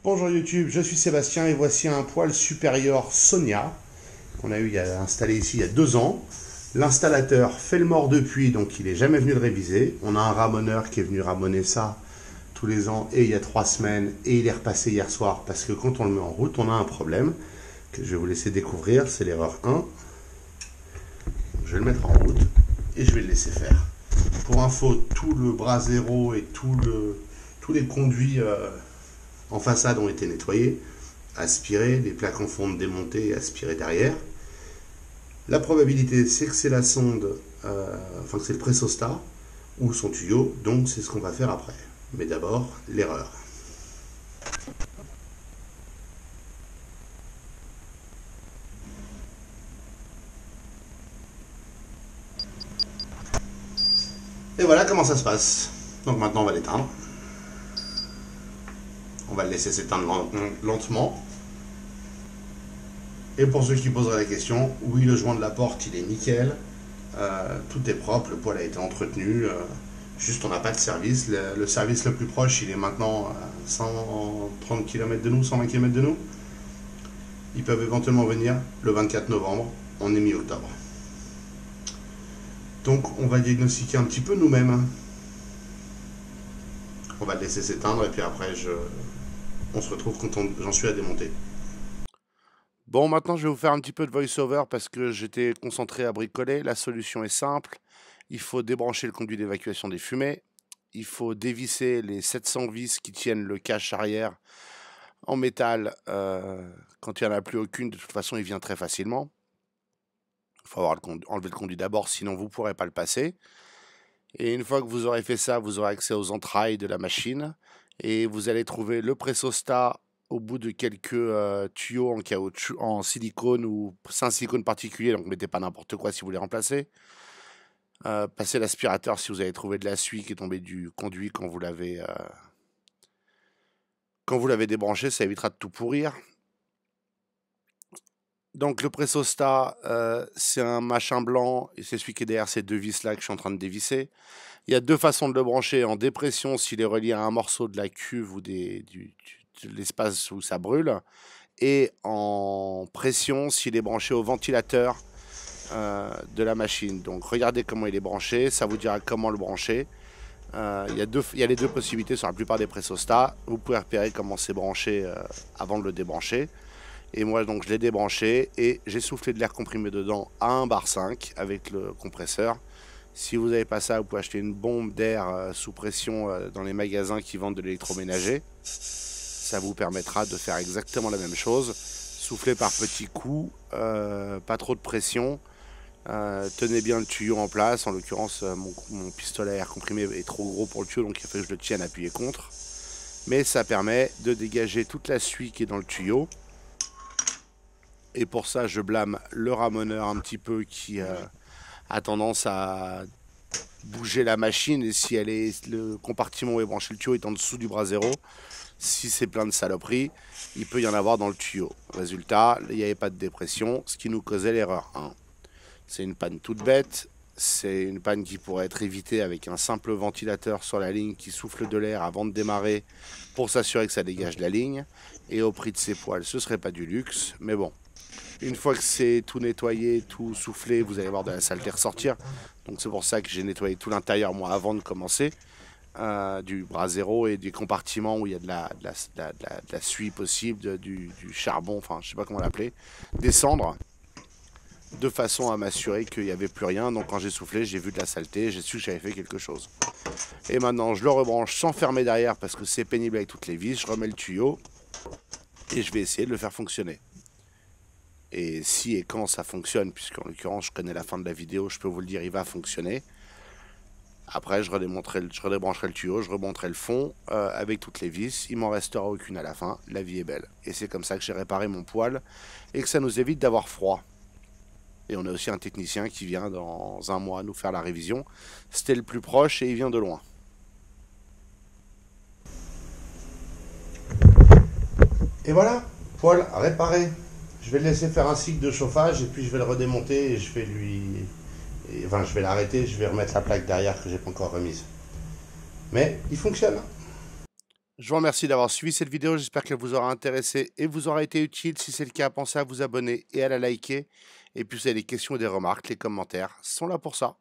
Bonjour YouTube, je suis Sébastien et voici un poêle supérieur Sonia qu'on a installé ici il y a 2 ans. L'installateur fait le mort depuis, donc il n'est jamais venu le réviser. On a un ramoneur qui est venu ramoner ça tous les ans et il y a 3 semaines et il est repassé hier soir parce que quand on le met en route, on a un problème que je vais vous laisser découvrir, c'est l'erreur 1. Je vais le mettre en route et je vais le laisser faire. Pour info, tout le bras zéro et tous les conduits en façade ont été nettoyés, aspirés, les plaques en fonte démontées et aspirées derrière. La probabilité, c'est que c'est la sonde, que c'est le pressostat ou son tuyau, donc c'est ce qu'on va faire après. Mais d'abord, l'erreur. Et voilà comment ça se passe. Donc maintenant, on va l'éteindre. On va le laisser s'éteindre lentement. Et pour ceux qui poseraient la question, oui, le joint de la porte, il est nickel. Tout est propre, le poêle a été entretenu. Juste, on n'a pas de service. Le service le plus proche, il est maintenant à 130 km de nous, 120 km de nous. Ils peuvent éventuellement venir le 24 novembre. On est mi-octobre. Donc, on va diagnostiquer un petit peu nous-mêmes. On va le laisser s'éteindre et puis après, on se retrouve quand j'en suis à démonter. Bon, maintenant je vais vous faire un petit peu de voice-over parce que j'étais concentré à bricoler. La solution est simple. Il faut débrancher le conduit d'évacuation des fumées. Il faut dévisser les 700 vis qui tiennent le cache arrière en métal. Quand il n'y en a plus aucune, de toute façon, il vient très facilement. Il faut enlever le conduit d'abord, sinon vous ne pourrez pas le passer. Et une fois que vous aurez fait ça, vous aurez accès aux entrailles de la machine. Et vous allez trouver le pressostat au bout de quelques tuyaux en caoutchouc, en silicone ou c'est un silicone particulier, donc mettez pas n'importe quoi si vous voulez remplacer. Passez l'aspirateur si vous avez trouvé de la suie qui est tombée du conduit quand vous l'avez débranché, ça évitera de tout pourrir. Donc le pressostat, c'est un machin blanc et c'est celui qui est derrière ces 2 vis là que je suis en train de dévisser. Il y a 2 façons de le brancher, en dépression s'il est relié à un morceau de la cuve ou de l'espace où ça brûle, et en pression s'il est branché au ventilateur de la machine. Donc regardez comment il est branché, ça vous dira comment le brancher. Il y a les 2 possibilités sur la plupart des pressostats. Vous pouvez repérer comment c'est branché avant de le débrancher. Et moi donc je l'ai débranché et j'ai soufflé de l'air comprimé dedans à 1,5 bar avec le compresseur. Si vous n'avez pas ça, vous pouvez acheter une bombe d'air sous pression dans les magasins qui vendent de l'électroménager. Ça vous permettra de faire exactement la même chose. Soufflez par petits coups, pas trop de pression. Tenez bien le tuyau en place. En l'occurrence, mon pistolet à air comprimé est trop gros pour le tuyau, donc il faut que je le tienne appuyé contre. Mais ça permet de dégager toute la suie qui est dans le tuyau. Et pour ça, je blâme le ramoneur un petit peu qui a tendance à bouger la machine. Et si le compartiment où est branché le tuyau est en dessous du bras zéro, si c'est plein de saloperies, il peut y en avoir dans le tuyau. Résultat, il n'y avait pas de dépression, ce qui nous causait l'erreur 1. C'est une panne toute bête. C'est une panne qui pourrait être évitée avec un simple ventilateur sur la ligne qui souffle de l'air avant de démarrer pour s'assurer que ça dégage de la ligne. Et au prix de ces poêles, ce serait pas du luxe, mais bon. Une fois que c'est tout nettoyé, tout soufflé, vous allez voir de la saleté ressortir. Donc c'est pour ça que j'ai nettoyé tout l'intérieur moi avant de commencer. Du bras zéro et des compartiments où il y a de la suie possible, du charbon, enfin je sais pas comment l'appeler, des cendres, de façon à m'assurer qu'il n'y avait plus rien. Donc quand j'ai soufflé, j'ai vu de la saleté, j'ai su que j'avais fait quelque chose. Et maintenant je le rebranche sans fermer derrière parce que c'est pénible avec toutes les vis. Je remets le tuyau et je vais essayer de le faire fonctionner. Et si et quand ça fonctionne, puisqu'en l'occurrence je connais la fin de la vidéo, je peux vous le dire, il va fonctionner. Après je redébrancherai le tuyau, je remonterai le fond avec toutes les vis, il m'en restera aucune à la fin, la vie est belle. Et c'est comme ça que j'ai réparé mon poêle et que ça nous évite d'avoir froid. Et on a aussi un technicien qui vient dans 1 mois nous faire la révision. C'était le plus proche et il vient de loin. Et voilà, poêle réparé. Je vais le laisser faire un cycle de chauffage et puis je vais le redémonter et je vais l'arrêter, je vais remettre la plaque derrière que j'ai pas encore remise. Mais il fonctionne. Je vous remercie d'avoir suivi cette vidéo, j'espère qu'elle vous aura intéressé et vous aura été utile. Si c'est le cas, pensez à vous abonner et à la liker. Et puis si vous avez des questions ou des remarques, les commentaires sont là pour ça.